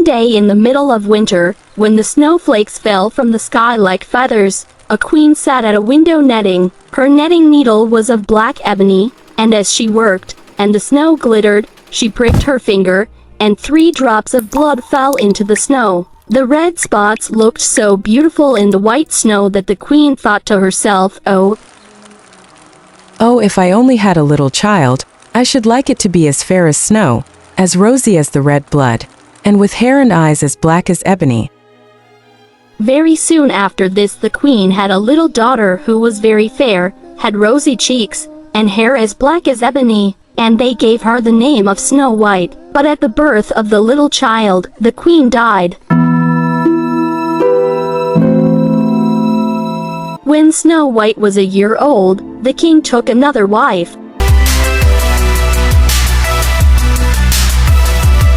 One day in the middle of winter, when the snowflakes fell from the sky like feathers, a queen sat at a window netting. Her netting needle was of black ebony, and as she worked, and the snow glittered, she pricked her finger, and 3 drops of blood fell into the snow. The red spots looked so beautiful in the white snow that the queen thought to herself, "Oh, if I only had a little child, I should like it to be as fair as snow, as rosy as the red blood, and with hair and eyes as black as ebony." Very soon after this the queen had a little daughter who was very fair, had rosy cheeks, and hair as black as ebony, and they gave her the name of Snow White. But at the birth of the little child, the queen died. When Snow White was a year old, the king took another wife.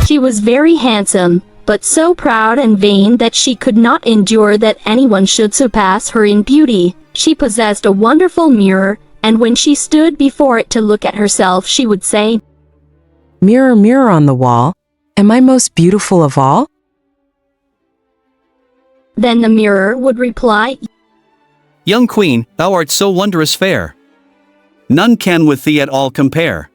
She was very handsome, but so proud and vain that she could not endure that anyone should surpass her in beauty. She possessed a wonderful mirror, and when she stood before it to look at herself, she would say, "Mirror, mirror on the wall, am I most beautiful of all?" Then the mirror would reply, "Young queen, thou art so wondrous fair. None can with thee at all compare."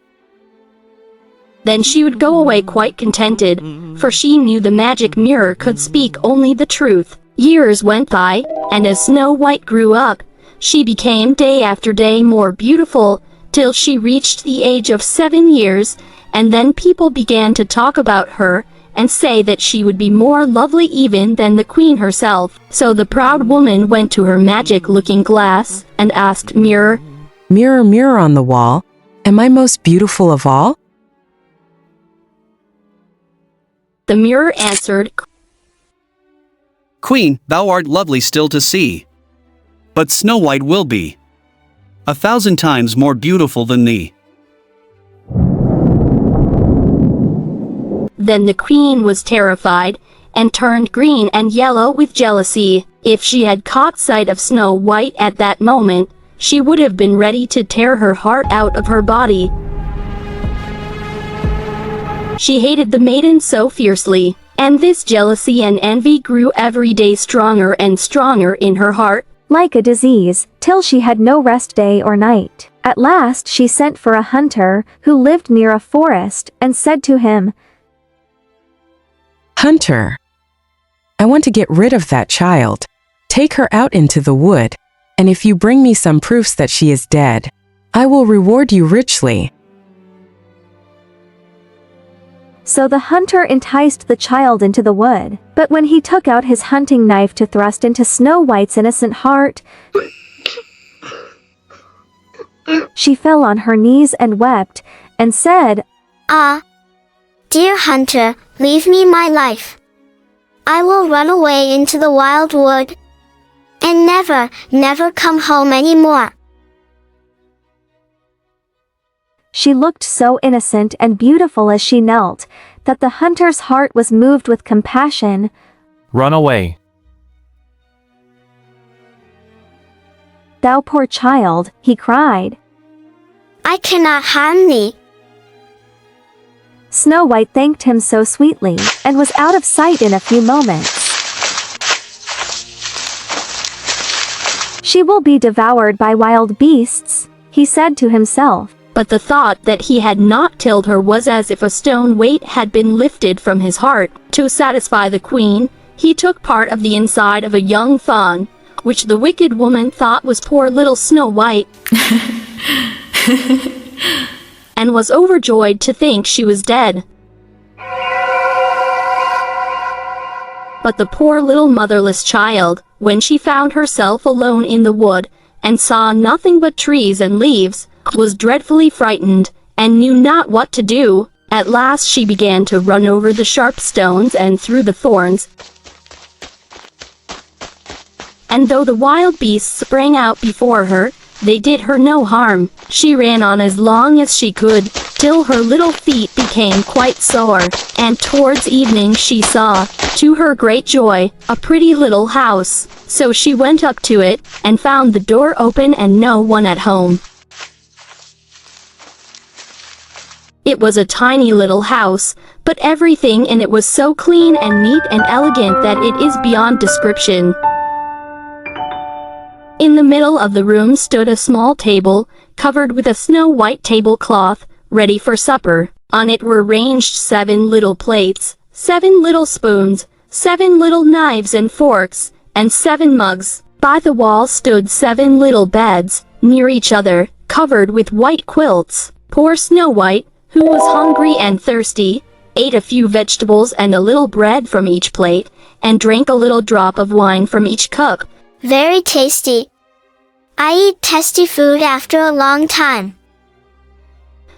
Then she would go away quite contented, for she knew the magic mirror could speak only the truth. Years went by, and as Snow White grew up, she became day after day more beautiful, till she reached the age of 7 years, and then people began to talk about her, and say that she would be more lovely even than the queen herself. So the proud woman went to her magic looking glass, and asked, "Mirror, Mirror, mirror on the wall, am I most beautiful of all?" The mirror answered, "Queen, thou art lovely still to see. But Snow White will be 1,000 times more beautiful than thee." Then the queen was terrified, and turned green and yellow with jealousy. If she had caught sight of Snow White at that moment, she would have been ready to tear her heart out of her body. She hated the maiden so fiercely, and this jealousy and envy grew every day stronger and stronger in her heart, like a disease, till she had no rest day or night. At last she sent for a hunter, who lived near a forest, and said to him, "Hunter, I want to get rid of that child. Take her out into the wood, and if you bring me some proofs that she is dead, I will reward you richly." So the hunter enticed the child into the wood, but when he took out his hunting knife to thrust into Snow White's innocent heart, she fell on her knees and wept, and said, "Ah, dear hunter, leave me my life. I will run away into the wild wood, and never, never come home any more." She looked so innocent and beautiful as she knelt, that the hunter's heart was moved with compassion. "Run away. Thou poor child," he cried. "I cannot harm thee." Snow White thanked him so sweetly, and was out of sight in a few moments. "She will be devoured by wild beasts," he said to himself. but the thought that he had not killed her was as if a stone weight had been lifted from his heart. To satisfy the queen, he took part of the inside of a young fawn, which the wicked woman thought was poor little Snow White, and was overjoyed to think she was dead. But the poor little motherless child, when she found herself alone in the wood, and saw nothing but trees and leaves, was dreadfully frightened, and knew not what to do. At last she began to run over the sharp stones and through the thorns, and though the wild beasts sprang out before her, they did her no harm. She ran on as long as she could, till her little feet became quite sore, and towards evening she saw, to her great joy, a pretty little house. So she went up to it, and found the door open and no one at home. It was a tiny little house, but everything in it was so clean and neat and elegant that it is beyond description. In the middle of the room stood a small table, covered with a snow-white tablecloth, ready for supper. On it were ranged 7 little plates, 7 little spoons, 7 little knives and forks, and 7 mugs. By the wall stood 7 little beds, near each other, covered with white quilts. Poor Snow White, who was hungry and thirsty, ate a few vegetables and a little bread from each plate, and drank a little drop of wine from each cup. Very tasty. I eat tasty food after a long time.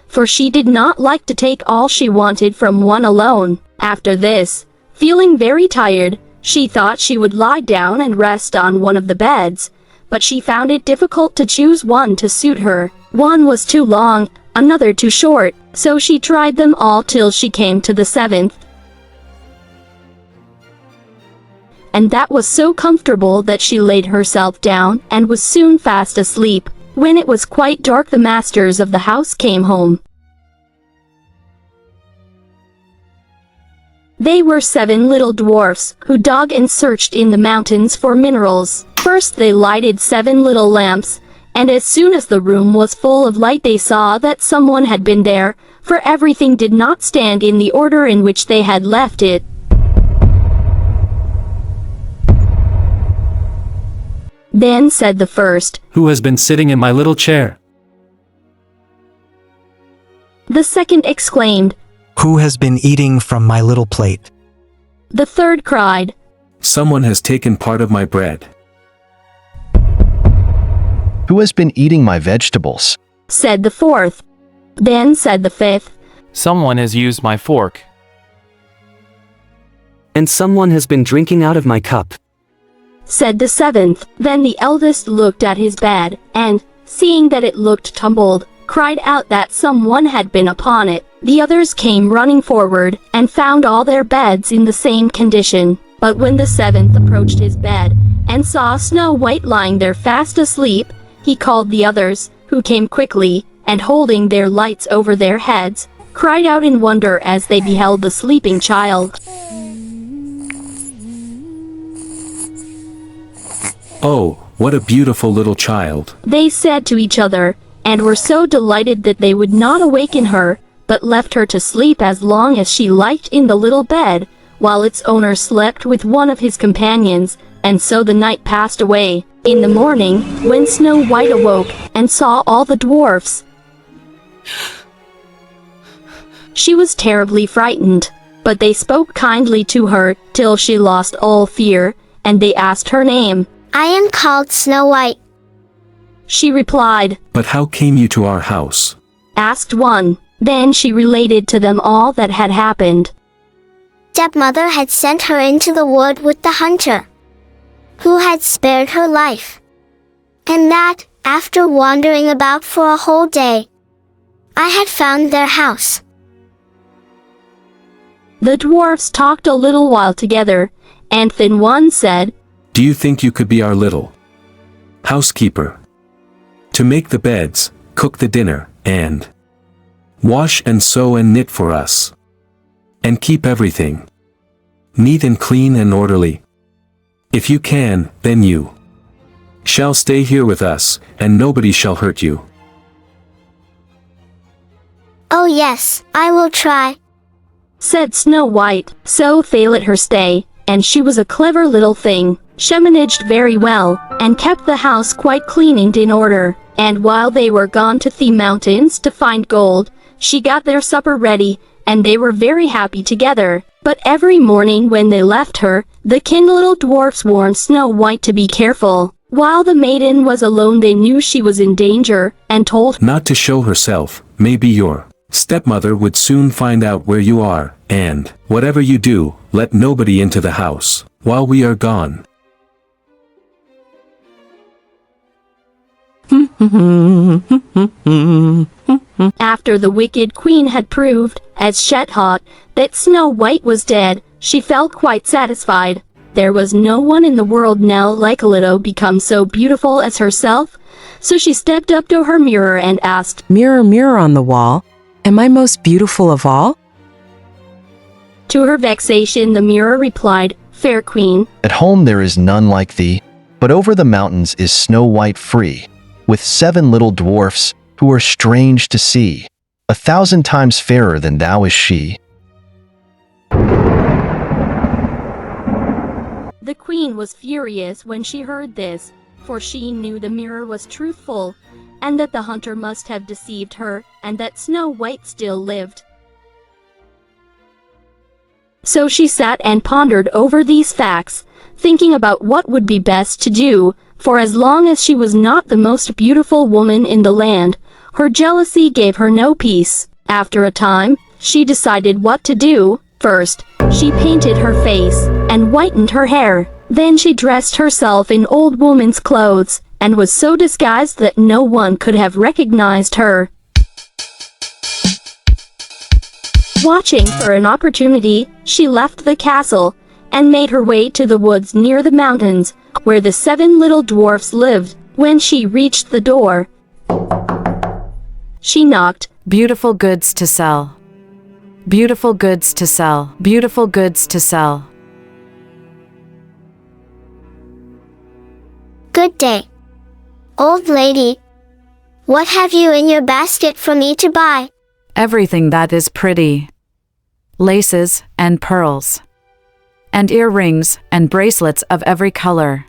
For she did not like to take all she wanted from one alone. After this, feeling very tired, she thought she would lie down and rest on one of the beds, but she found it difficult to choose one to suit her. One was too long, another too short, so she tried them all till she came to the 7th. And that was so comfortable that she laid herself down and was soon fast asleep. When it was quite dark, the masters of the house came home. They were 7 little dwarfs, who dug and searched in the mountains for minerals. First they lighted 7 little lamps, and as soon as the room was full of light they saw that someone had been there, for everything did not stand in the order in which they had left it. Then said the first, "Who has been sitting in my little chair?" The second exclaimed, "Who has been eating from my little plate?" The third cried, "Someone has taken part of my bread." "Who has been eating my vegetables?" said the fourth. Then said the fifth, "Someone has used my fork." "And someone has been drinking out of my cup," said the seventh. Then the eldest looked at his bed, and, seeing that it looked tumbled, cried out that someone had been upon it. The others came running forward, and found all their beds in the same condition. But when the 7th approached his bed, and saw Snow White lying there fast asleep, he called the others, who came quickly, and holding their lights over their heads, cried out in wonder as they beheld the sleeping child. "Oh, what a beautiful little child," they said to each other, and were so delighted that they would not awaken her, but left her to sleep as long as she liked in the little bed, while its owner slept with one of his companions, and so the night passed away. In the morning, when Snow White awoke, and saw all the dwarfs, she was terribly frightened, but they spoke kindly to her, till she lost all fear, and they asked her name. I am called Snow White. She replied. "But how came you to our house?" Asked one. Then she related to them all that had happened. Stepmother had sent her into the wood with the hunter, who had spared her life. And that, after wandering about for a whole day, I had found their house. The dwarfs talked a little while together, and then one said, "Do you think you could be our little housekeeper? To make the beds, cook the dinner, and wash and sew and knit for us. And keep everything neat and clean and orderly. If you can, then you shall stay here with us, and nobody shall hurt you." Oh yes, I will try, said Snow White. So they let her stay, and she was a clever little thing. She managed very well, and kept the house quite clean and in order. And while they were gone to the mountains to find gold, she got their supper ready, and they were very happy together. But every morning when they left her, the kin little dwarfs warned Snow White to be careful. While the maiden was alone, they knew she was in danger, and told her not to show herself. Maybe your stepmother would soon find out where you are, and whatever you do, let nobody into the house while we are gone. After the wicked queen had proved, as she thought, that Snow White was dead, she felt quite satisfied. There was no one in the world now like Little become so beautiful as herself, so she stepped up to her mirror and asked, "Mirror, mirror on the wall, Am I most beautiful of all? To her vexation, the mirror replied, "Fair queen, At home there is none like thee, but over the mountains is Snow White free, with 7 little dwarfs who are strange to see. 1,000 times fairer than thou is she." The queen was furious when she heard this, for she knew the mirror was truthful, and that the hunter must have deceived her, and that Snow White still lived. So she sat and pondered over these facts, thinking about what would be best to do, for as long as she was not the most beautiful woman in the land, her jealousy gave her no peace. After a time, she decided what to do. First, she painted her face and whitened her hair. Then she dressed herself in old woman's clothes and was so disguised that no one could have recognized her. Watching for an opportunity, she left the castle and made her way to the woods near the mountains, where the 7 little dwarfs lived. When she reached the door, she knocked. Beautiful goods to sell. Beautiful goods to sell. Beautiful goods to sell. Good day. Old lady, what have you in your basket for me to buy? Everything that is pretty. Laces and pearls. And earrings and bracelets of every color.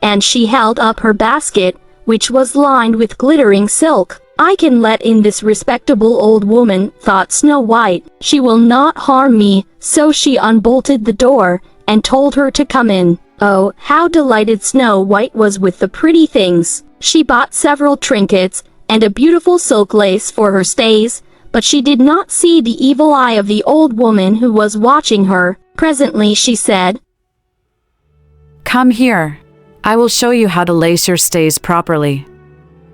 And she held up her basket, which was lined with glittering silk. "I can let in this respectable old woman," thought Snow White. "She will not harm me." So she unbolted the door and told her to come in. Oh, how delighted Snow White was with the pretty things. She bought several trinkets and a beautiful silk lace for her stays, but she did not see the evil eye of the old woman who was watching her. Presently she said, "Come here. I will show you how to lace your stays properly."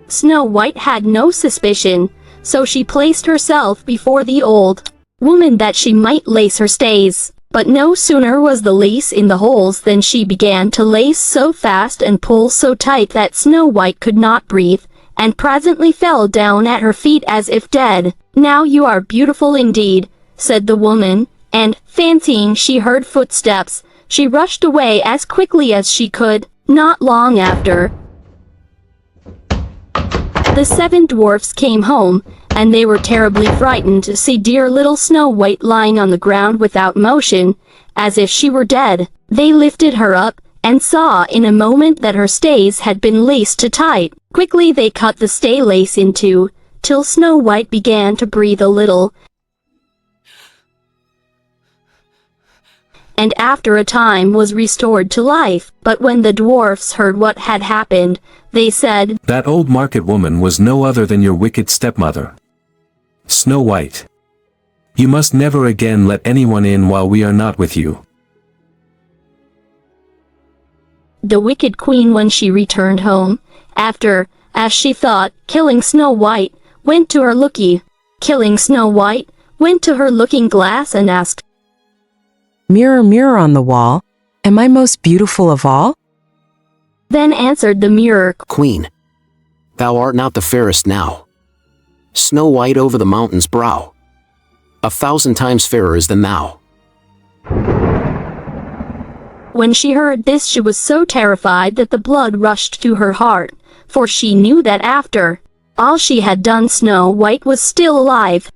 Snow White had no suspicion, so she placed herself before the old woman that she might lace her stays. But no sooner was the lace in the holes than she began to lace so fast and pull so tight that Snow White could not breathe, and presently fell down at her feet as if dead. "Now you are beautiful indeed," said the woman, and, fancying she heard footsteps, she rushed away as quickly as she could. Not long after, the 7 dwarfs came home, and they were terribly frightened to see dear little Snow White lying on the ground without motion, as if she were dead. They lifted her up, and saw in a moment that her stays had been laced too tight. Quickly they cut the stay lace in two, till Snow White began to breathe a little, and after a time was restored to life. But when the dwarfs heard what had happened, they said, "That old market woman was no other than your wicked stepmother. Snow White. You must never again let anyone in while we are not with you." The wicked queen, when she returned home, after, as she thought, killing Snow White, went to her looking glass and asked, "Mirror, mirror on the wall, am I most beautiful of all?" Then answered the mirror, "Queen, thou art not the fairest now. Snow White over the mountain's brow. 1,000 times fairer is than thou." When she heard this, she was so terrified that the blood rushed to her heart, for she knew that after all she had done, Snow White was still alive.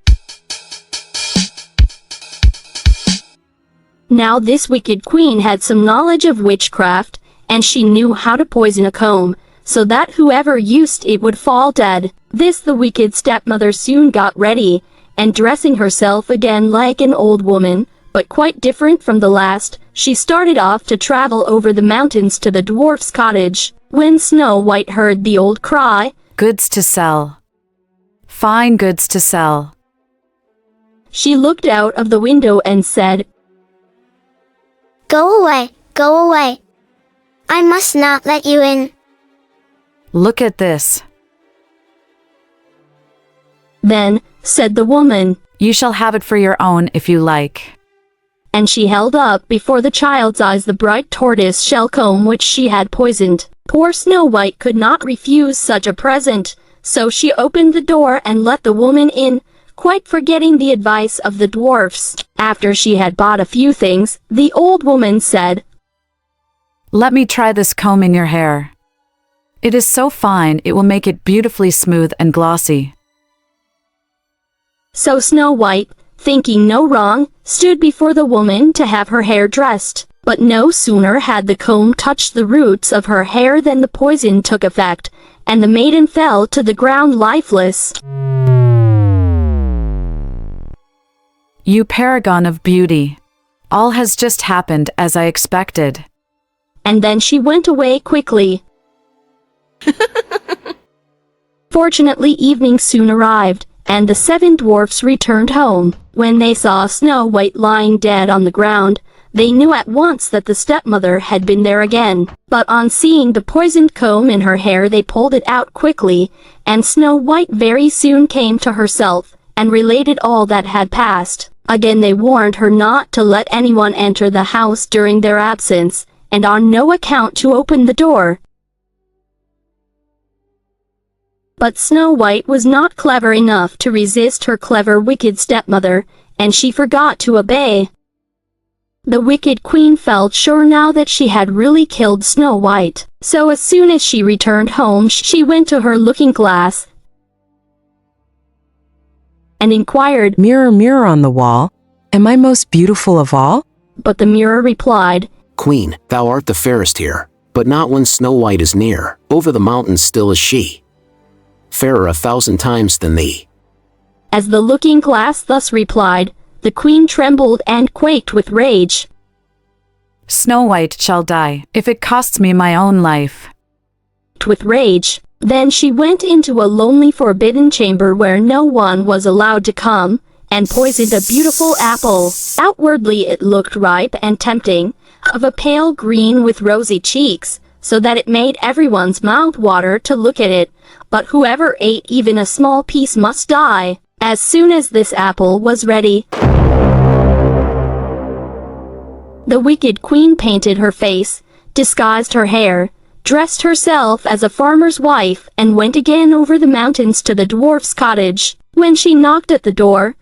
Now this wicked queen had some knowledge of witchcraft, and she knew how to poison a comb, so that whoever used it would fall dead. This the wicked stepmother soon got ready, and dressing herself again like an old woman, but quite different from the last, she started off to travel over the mountains to the dwarf's cottage. When Snow White heard the old cry, "Goods to sell. Fine goods to sell," she looked out of the window and said, Go away, go away. I must not let you in." "Look at this." Then, said the woman, "You shall have it for your own if you like." And she held up before the child's eyes the bright tortoise shell comb which she had poisoned. Poor Snow White could not refuse such a present, so she opened the door and let the woman in. quite forgetting the advice of the dwarfs. After she had bought a few things, the old woman said, "Let me try this comb in your hair. It is so fine it will make it beautifully smooth and glossy." So Snow White, thinking no wrong, stood before the woman to have her hair dressed. But no sooner had the comb touched the roots of her hair than the poison took effect, and the maiden fell to the ground lifeless. You paragon of beauty. All has just happened as I expected. And then she went away quickly. Fortunately, evening soon arrived, and the 7 dwarfs returned home. When they saw Snow White lying dead on the ground, they knew at once that the stepmother had been there again. But on seeing the poisoned comb in her hair, they pulled it out quickly, and Snow White very soon came to herself, and related all that had passed. Again they warned her not to let anyone enter the house during their absence, and on no account to open the door. But Snow White was not clever enough to resist her clever wicked stepmother, and she forgot to obey. The wicked queen felt sure now that she had really killed Snow White. So as soon as she returned home, she went to her looking glass and inquired, "Mirror, mirror on the wall, am I most beautiful of all?" But the mirror replied, Queen, thou art the fairest here, but not when Snow White is near. Over the mountains still is she, fairer 1,000 times than thee. As the looking glass thus replied, the queen trembled and quaked with rage. Snow White shall die, if it costs me my own life. With rage, then she went into a lonely forbidden chamber where no one was allowed to come, and poisoned a beautiful apple. Outwardly it looked ripe and tempting, of a pale green with rosy cheeks, so that it made everyone's mouth water to look at it, but whoever ate even a small piece must die. As soon as this apple was ready, the wicked queen painted her face, disguised her hair, dressed herself as a farmer's wife, and went again over the mountains to the dwarf's cottage. When she knocked at the door,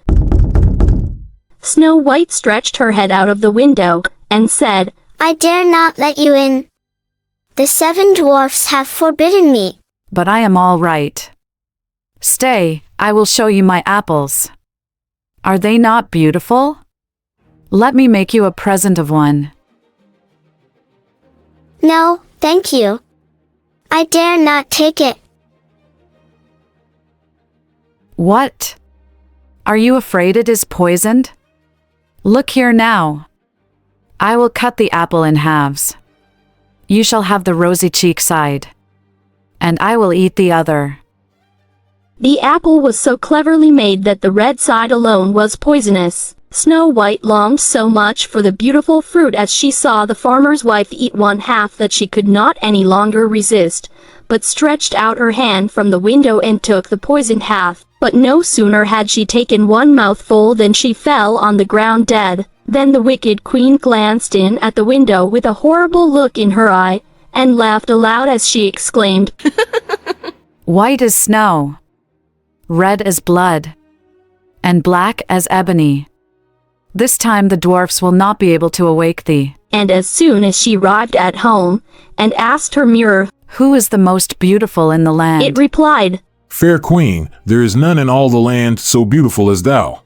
Snow White stretched her head out of the window, and said, "I dare not let you in. The 7 dwarfs have forbidden me." But I am all right. Stay, I will show you my apples. Are they not beautiful? Let me make you a present of one. "No, thank you. I dare not take it." What? Are you afraid it is poisoned? Look here now. I will cut the apple in halves. You shall have the rosy cheek side, and I will eat the other. The apple was so cleverly made that the red side alone was poisonous. Snow White longed so much for the beautiful fruit as she saw the farmer's wife eat one half that she could not any longer resist, but stretched out her hand from the window and took the poisoned half. But no sooner had she taken one mouthful than she fell on the ground dead. Then the wicked queen glanced in at the window with a horrible look in her eye, and laughed aloud as she exclaimed, White as snow, red as blood, and black as ebony. This time the dwarfs will not be able to awake thee. And as soon as she arrived at home, and asked her mirror, Who is the most beautiful in the land? It replied, Fair queen, there is none in all the land so beautiful as thou.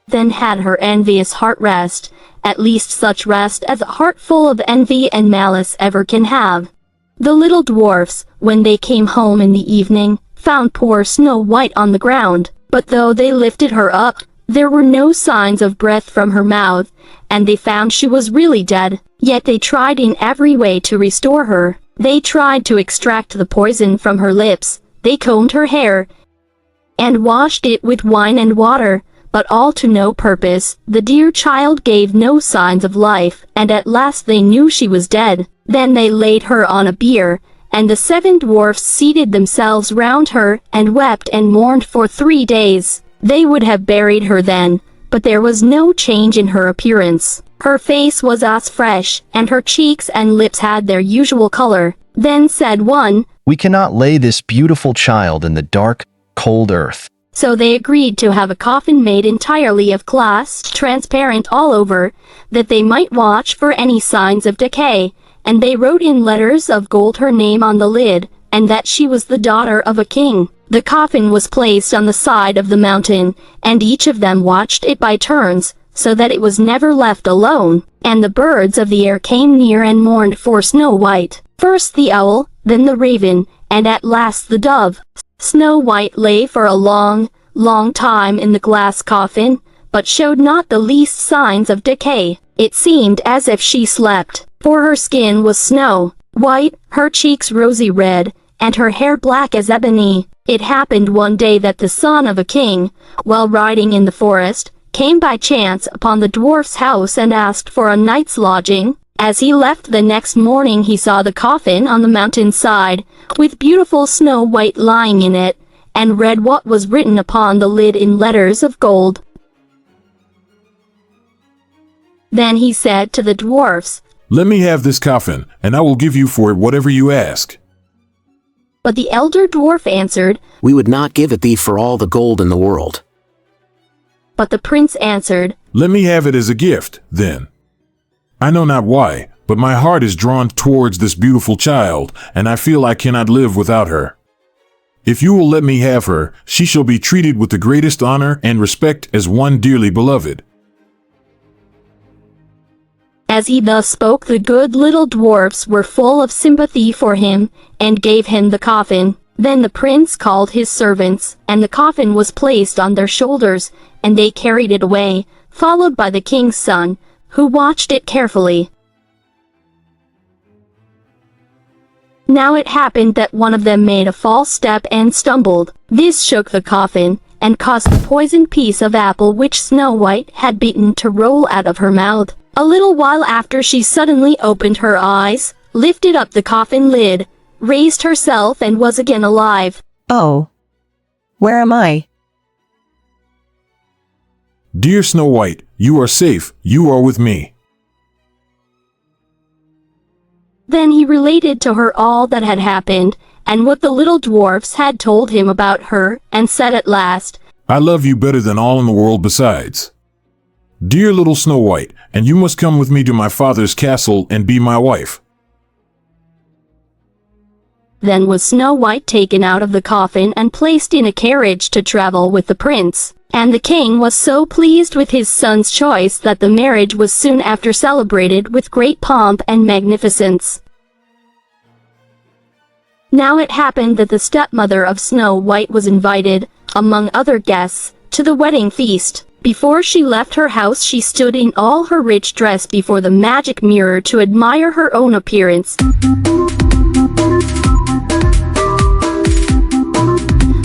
Then had her envious heart rest, at least such rest as a heart full of envy and malice ever can have. The little dwarfs, when they came home in the evening, found poor Snow White on the ground, but though they lifted her up, there were no signs of breath from her mouth, and they found she was really dead. Yet they tried in every way to restore her. They tried to extract the poison from her lips, they combed her hair, and washed it with wine and water, but all to no purpose. The dear child gave no signs of life, and at last they knew she was dead. Then they laid her on a bier, and the 7 dwarfs seated themselves round her, and wept and mourned for 3 days. They would have buried her then, but there was no change in her appearance. Her face was as fresh, and her cheeks and lips had their usual color. Then said one, We cannot lay this beautiful child in the dark, cold earth. So they agreed to have a coffin made entirely of glass, transparent all over, that they might watch for any signs of decay, and they wrote in letters of gold her name on the lid, and that she was the daughter of a king. The coffin was placed on the side of the mountain, and each of them watched it by turns, so that it was never left alone, and the birds of the air came near and mourned for Snow White. First the owl, then the raven, and at last the dove. Snow White lay for a long, long time in the glass coffin, but showed not the least signs of decay. It seemed as if she slept, for her skin was snow white, her cheeks rosy red, and her hair black as ebony. It happened one day that the son of a king, while riding in the forest, came by chance upon the dwarf's house and asked for a night's lodging. As he left the next morning he saw the coffin on the mountain side, with beautiful Snow White lying in it, and read what was written upon the lid in letters of gold. Then he said to the dwarfs, "Let me have this coffin, and I will give you for it whatever you ask." But the elder dwarf answered, "We would not give it thee for all the gold in the world." But the prince answered, "Let me have it as a gift, then. I know not why, but my heart is drawn towards this beautiful child, and I feel I cannot live without her. If you will let me have her, she shall be treated with the greatest honor and respect as one dearly beloved." As he thus spoke, the good little dwarfs were full of sympathy for him, and gave him the coffin. Then the prince called his servants, and the coffin was placed on their shoulders, and they carried it away, followed by the king's son, who watched it carefully. Now it happened that one of them made a false step and stumbled. This shook the coffin, and caused the poisoned piece of apple which Snow White had beaten to roll out of her mouth. A little while after she suddenly opened her eyes, lifted up the coffin lid, raised herself and was again alive. "Oh, where am I?" "Dear Snow White, you are safe, you are with me." Then he related to her all that had happened, and what the little dwarfs had told him about her, and said at last, "I love you better than all in the world besides. Dear little Snow White, and you must come with me to my father's castle and be my wife." Then was Snow White taken out of the coffin and placed in a carriage to travel with the prince. And the king was so pleased with his son's choice that the marriage was soon after celebrated with great pomp and magnificence. Now it happened that the stepmother of Snow White was invited, among other guests, to the wedding feast. Before she left her house she stood in all her rich dress before the magic mirror to admire her own appearance.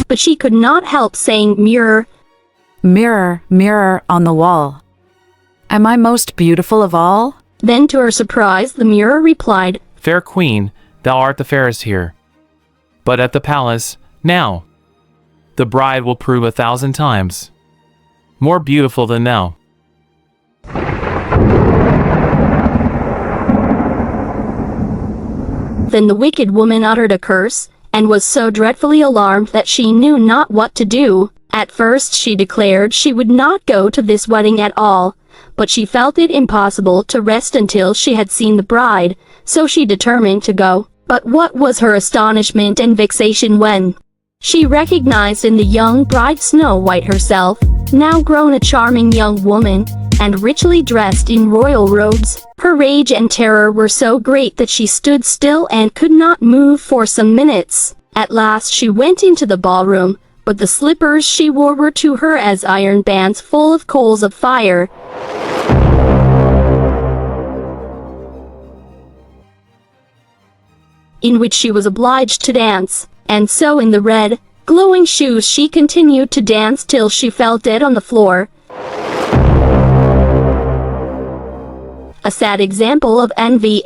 But she could not help saying, "Mirror, mirror, mirror on the wall, am I most beautiful of all?" Then to her surprise the mirror replied, "Fair queen, thou art the fairest here. But at the palace, now, the bride will prove 1,000 times more beautiful than thou." Then the wicked woman uttered a curse, and was so dreadfully alarmed that she knew not what to do. At first she declared she would not go to this wedding at all, but she felt it impossible to rest until she had seen the bride, so she determined to go. But what was her astonishment and vexation when she recognized in the young bride Snow White herself, now grown a charming young woman, and richly dressed in royal robes. Her rage and terror were so great that she stood still and could not move for some minutes. At last she went into the ballroom, but the slippers she wore were to her as iron bands full of coals of fire. In which she was obliged to dance, and so in the red, glowing shoes she continued to dance till she fell dead on the floor. A sad example of envy